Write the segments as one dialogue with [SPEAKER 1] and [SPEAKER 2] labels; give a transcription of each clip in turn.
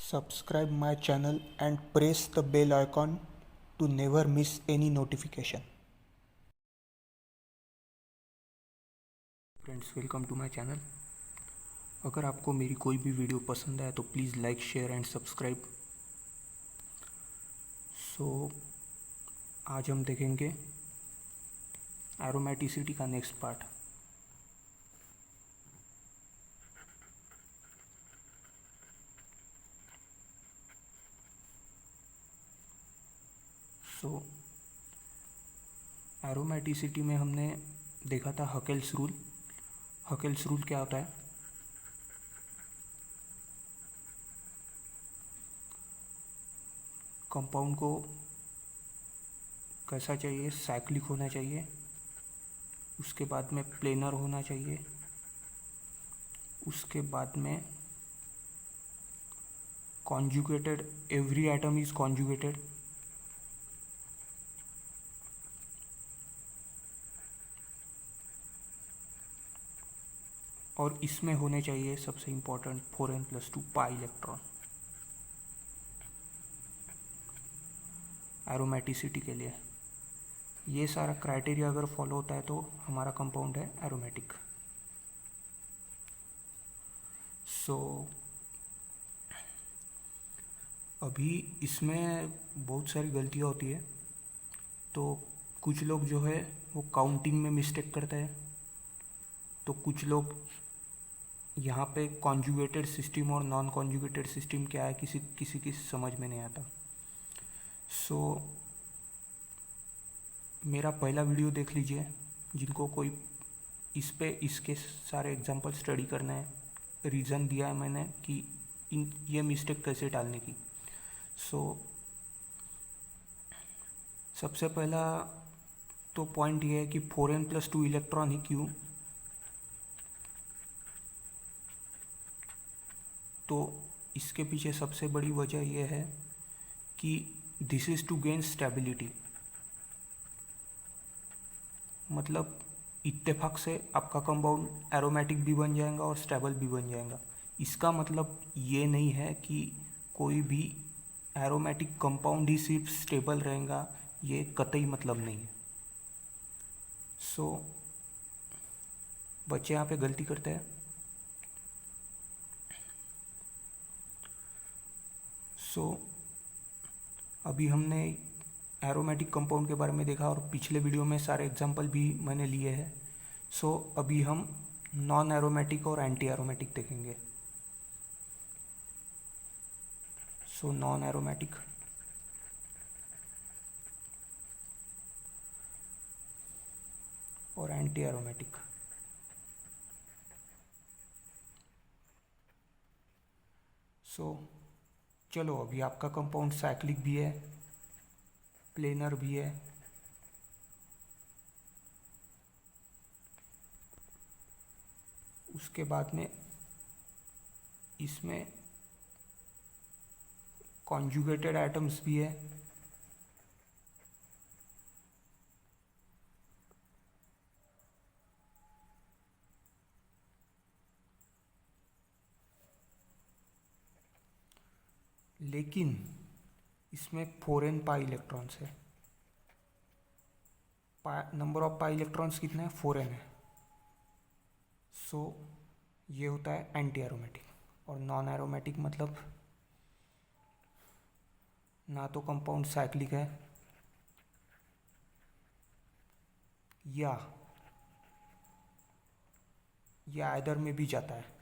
[SPEAKER 1] Subscribe my channel and press the bell icon to never miss any notification. Friends, welcome to my channel. अगर आपको मेरी कोई भी video पसंद आए तो please like, share and subscribe. आज हम देखेंगे एरोमेटिसिटी का नेक्स्ट पार्ट। एरोमेटिसिटी में हमने देखा था हकेल्स रूल। हकेल्स रूल क्या होता है? कंपाउंड को कैसा चाहिए? साइक्लिक होना चाहिए, उसके बाद में प्लेनर होना चाहिए, उसके बाद में conjugated, every atom is conjugated, और इसमें होने चाहिए सबसे important 4n+2 pi electron aromaticity के लिए। ये सारा क्राइटेरिया अगर फॉलो होता है तो हमारा कंपाउंड है एरोमेटिक। अभी इसमें बहुत सारी गलतियाँ होती है। तो कुछ लोग जो है वो काउंटिंग में मिस्टेक करते हैं, तो कुछ लोग यहाँ पे कॉन्जुगेटेड सिस्टम और नॉन कॉन्जुगेटेड सिस्टम क्या है किसी किसी की समझ में नहीं आता। मेरा पहला वीडियो देख लीजिए जिनको कोई इस पे इसके सारे एग्जांपल स्टडी करना है। रीज़न दिया है मैंने कि ये मिस्टेक कैसे टालने की। सबसे पहला तो पॉइंट ये है कि 4n+2 इलेक्ट्रॉन ही क्यों? तो इसके पीछे सबसे बड़ी वजह यह है कि this is to gain stability. मतलब इत्तेफाक से आपका कंपाउंड एरोमेटिक भी बन जाएगा और स्टेबल भी बन जाएगा। इसका मतलब ये नहीं है कि कोई भी एरोमेटिक कंपाउंड ही सिर्फ स्टेबल रहेगा, ये कतई मतलब नहीं है। बच्चे यहाँ पे गलती करते हैं। अभी हमने एरोमेटिक कंपाउंड के बारे में देखा और पिछले वीडियो में सारे एग्जांपल भी मैंने लिए हैं। अभी हम नॉन एरोमेटिक और एंटी एरोमेटिक देखेंगे। नॉन एरोमेटिक और एंटी एरोमेटिक। चलो, अभी आपका कंपाउंड साइक्लिक भी है, प्लेनर भी है, उसके बाद में इसमें कॉन्जुगेटेड एटम्स भी है, लेकिन इसमें 4n पाई इलेक्ट्रॉन्स है। नंबर ऑफ पाई इलेक्ट्रॉन्स कितने हैं? 4n है। ये होता है एंटी एरोमेटिक। और नॉन एरोमेटिक मतलब ना तो कंपाउंड साइक्लिक है या आइदर में भी जाता है,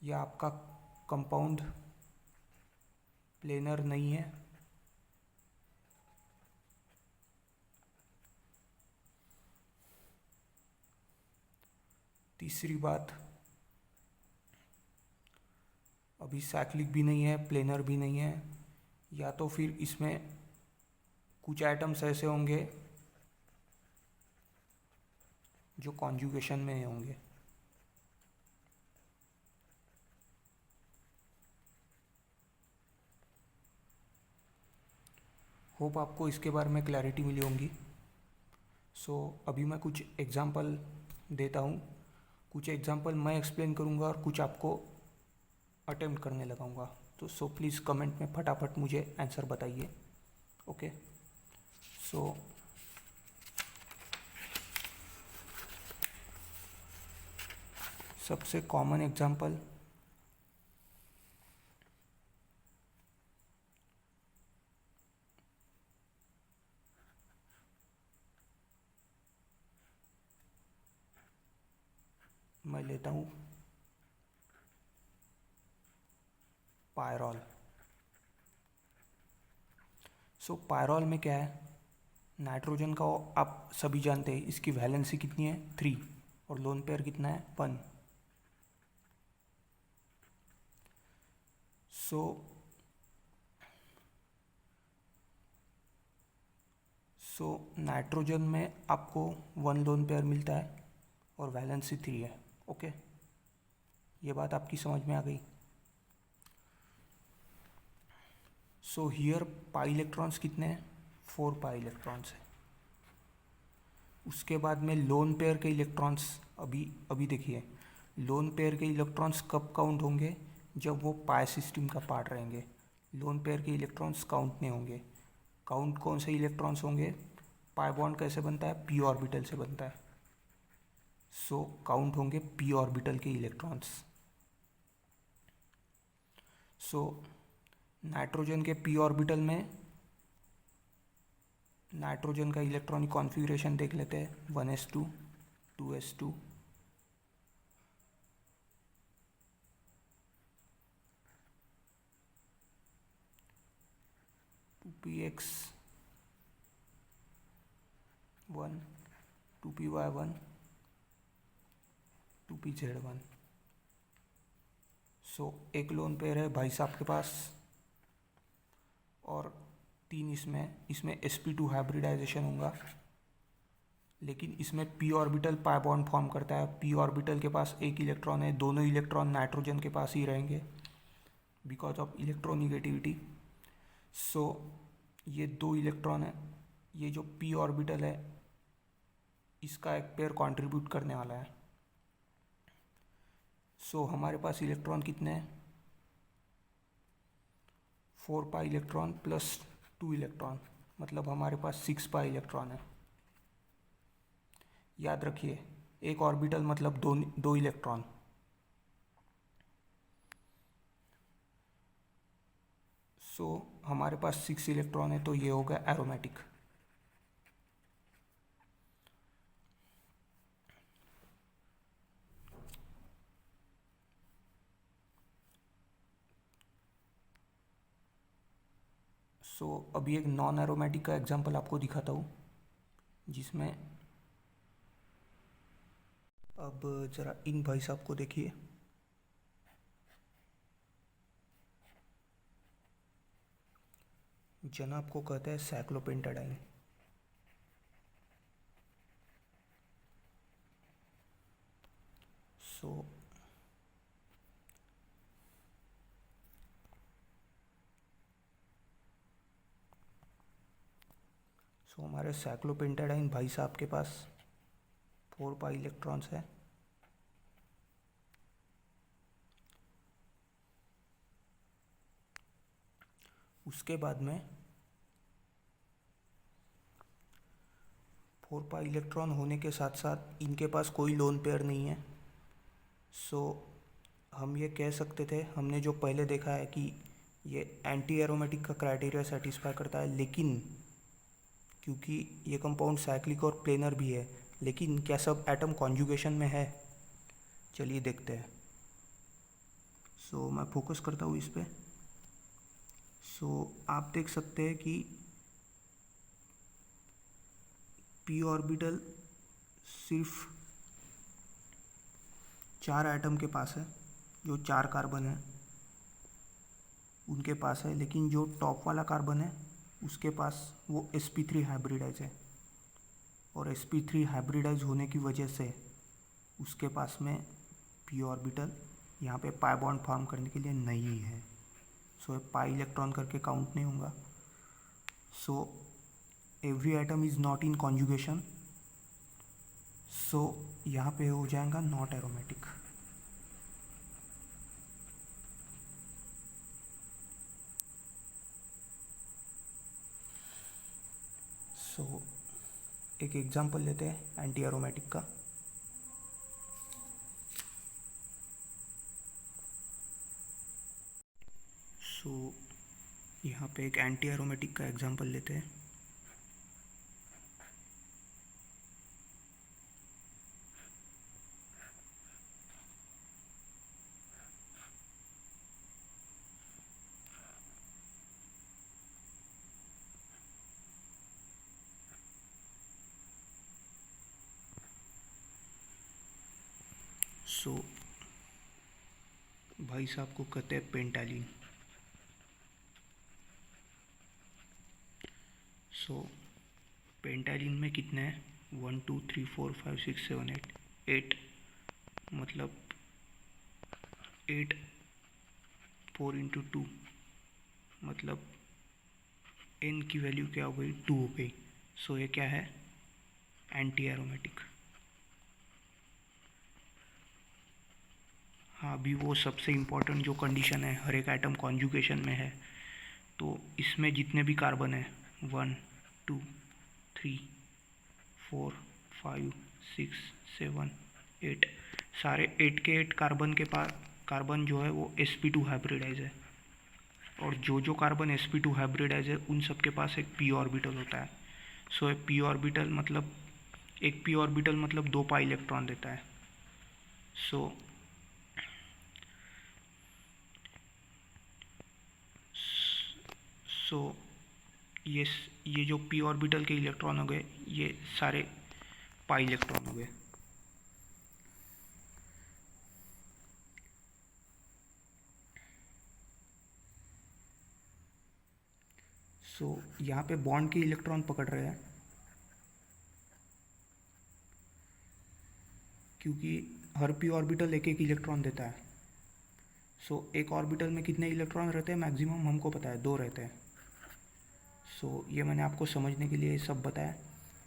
[SPEAKER 1] या आपका कंपाउंड प्लेनर नहीं है, तीसरी बात अभी साइक्लिक भी नहीं है, प्लेनर भी नहीं है, या तो फिर इसमें कुछ एटम्स ऐसे होंगे जो कॉन्जुगेशन में होंगे। होप आपको इसके बारे में क्लैरिटी मिली होंगी। अभी मैं कुछ एग्जांपल देता हूँ। कुछ एग्जांपल मैं एक्सप्लेन करूँगा और कुछ आपको अटेम्प्ट करने लगाऊंगा। तो सो प्लीज़ कमेंट में फटाफट मुझे आंसर बताइए। ओके, सो सबसे कॉमन एग्जांपल मैं लेता हूँ पायरॉल। सो पायरॉल में क्या है, नाइट्रोजन का आप सभी जानते हैं इसकी वैलेंसी कितनी है 3 और लोन पेयर कितना है 1। सो नाइट्रोजन में आपको 1 लोन पेयर मिलता है और वैलेंसी 3 है। ओके, ये बात आपकी समझ में आ गई। सो हियर पाई इलेक्ट्रॉन्स कितने हैं, 4 पाई इलेक्ट्रॉन्स है। उसके बाद में लोन पेयर के इलेक्ट्रॉन्स अभी देखिए, लोन पेयर के इलेक्ट्रॉन्स कब काउंट होंगे, जब वो पाई सिस्टम का पार्ट रहेंगे। लोन पेयर के इलेक्ट्रॉन्स काउंट नहीं होंगे। काउंट कौन से इलेक्ट्रॉन्स होंगे, पाई बॉन्ड कैसे बनता है, पी ऑर्बिटल से बनता है। सो काउंट होंगे पी ऑर्बिटल के इलेक्ट्रॉन्स। सो नाइट्रोजन के पी ऑर्बिटल में नाइट्रोजन का इलेक्ट्रॉनिक कॉन्फ़िगरेशन देख लेते हैं, 1s2 2s2 2px1 2py1 2pz1। सो एक लोन पेयर है भाई साहब के पास और 3 इसमें sp2 हाइब्रिडाइजेशन होगा, लेकिन इसमें P orbital pi bond form करता है। पी ऑर्बिटल के पास एक इलेक्ट्रॉन है, दोनों इलेक्ट्रॉन नाइट्रोजन के पास ही रहेंगे बिकॉज ऑफ इलेक्ट्रोनिगेटिविटी। सो ये 2 इलेक्ट्रॉन है, ये जो पी ऑर्बिटल है इसका एक पेयर कंट्रीब्यूट करने वाला है। सो हमारे पास इलेक्ट्रॉन कितने हैं, 4 पाई इलेक्ट्रॉन प्लस 2 इलेक्ट्रॉन, मतलब हमारे पास 6 पाई इलेक्ट्रॉन है। याद रखिए एक ऑर्बिटल मतलब दो इलेक्ट्रॉन। सो हमारे पास 6 इलेक्ट्रॉन है, तो ये होगा एरोमेटिक। सो अभी एक नॉन एरोमेटिक का एग्जांपल आपको दिखाता हूँ, जिसमें अब ज़रा इन भाई साहब को देखिए। जनाब को कहते हैं साइक्लोपेंटाडाइन। सो हमारे साइक्लोपेंटाडाइन भाई साहब के पास 4 पाई इलेक्ट्रॉन्स है। उसके बाद में 4 पाई इलेक्ट्रॉन होने के साथ साथ इनके पास कोई लोन पेयर नहीं है। सो हम ये कह सकते थे, हमने जो पहले देखा है कि ये एंटी एरोमेटिक का क्राइटेरिया सेटिस्फाई करता है, लेकिन क्योंकि ये कंपाउंड साइक्लिक और प्लेनर भी है, लेकिन क्या सब एटम कॉन्जुगेशन में है, चलिए देखते हैं। सो मैं फोकस करता हूँ इस पर। सो आप देख सकते हैं कि पी ऑर्बिटल सिर्फ 4 एटम के पास है, जो 4 कार्बन है उनके पास है, लेकिन जो टॉप वाला कार्बन है उसके पास वो sp3 हाइब्रिडाइज है, और sp3 हाइब्रिडाइज होने की वजह से उसके पास में पी ऑर्बिटल यहाँ पे पाई बॉन्ड फॉर्म करने के लिए नहीं है। सो पाई इलेक्ट्रॉन करके काउंट नहीं होगा। So every atom is not in conjugation. So यहाँ पे हो जाएगा नॉट एरोमेटिक। सो एक एग्जांपल लेते हैं एंटी एरोमेटिक का। सो यहाँ पे एक एंटी एरोमेटिक का एग्जांपल लेते हैं। सो भाई साहब को कहते हैं पेंटालिन। सो पेंटालिन में कितने हैं? 1 2 3 4 5 6 7 8 8, मतलब 8 4 इंटू 2, मतलब n की वैल्यू क्या हो गई? 2 हो गई। सो ये क्या है? Anti aromatic. हाँ, अभी वो सबसे इम्पोर्टेंट जो कंडीशन है हर एक एटम कॉन्जुगेशन में है, तो इसमें जितने भी कार्बन है 1 2 3 4 5 6 7 8, सारे 8 के 8 कार्बन के पास कार्बन जो है वो sp2 हाइब्रिडाइज है, और जो कार्बन sp2 हाइब्रिडाइज है उन सब के पास एक p ऑर्बिटल होता है। सो एक p ऑर्बिटल मतलब एक p ऑर्बिटल मतलब 2 पाई इलेक्ट्रॉन देता है। सो सो ये जो p ऑर्बिटल के इलेक्ट्रॉन हो गए ये सारे पाई इलेक्ट्रॉन हो गए। सो यहाँ पे बॉन्ड के इलेक्ट्रॉन पकड़ रहे हैं, क्योंकि हर p ऑर्बिटल एक एक इलेक्ट्रॉन देता है। सो एक ऑर्बिटल में कितने इलेक्ट्रॉन रहते हैं? मैक्सिमम हमको पता है 2 रहते हैं। सो ये मैंने आपको समझने के लिए सब बताया।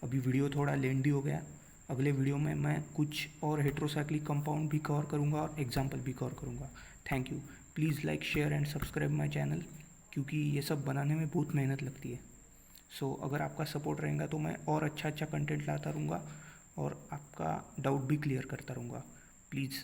[SPEAKER 1] अभी वीडियो थोड़ा लेंदी हो गया। अगले वीडियो में मैं कुछ और हेट्रोसाइक्लिक कंपाउंड भी कवर करूँगा और एग्जाम्पल भी कवर करूँगा। Thank you. Please like share and subscribe my channel, क्योंकि ये सब बनाने में बहुत मेहनत लगती है। सो अगर आपका सपोर्ट रहेगा तो मैं और अच्छा कंटेंट लाता रहूँगा और आपका डाउट भी क्लियर करता रहूँगा। प्लीज़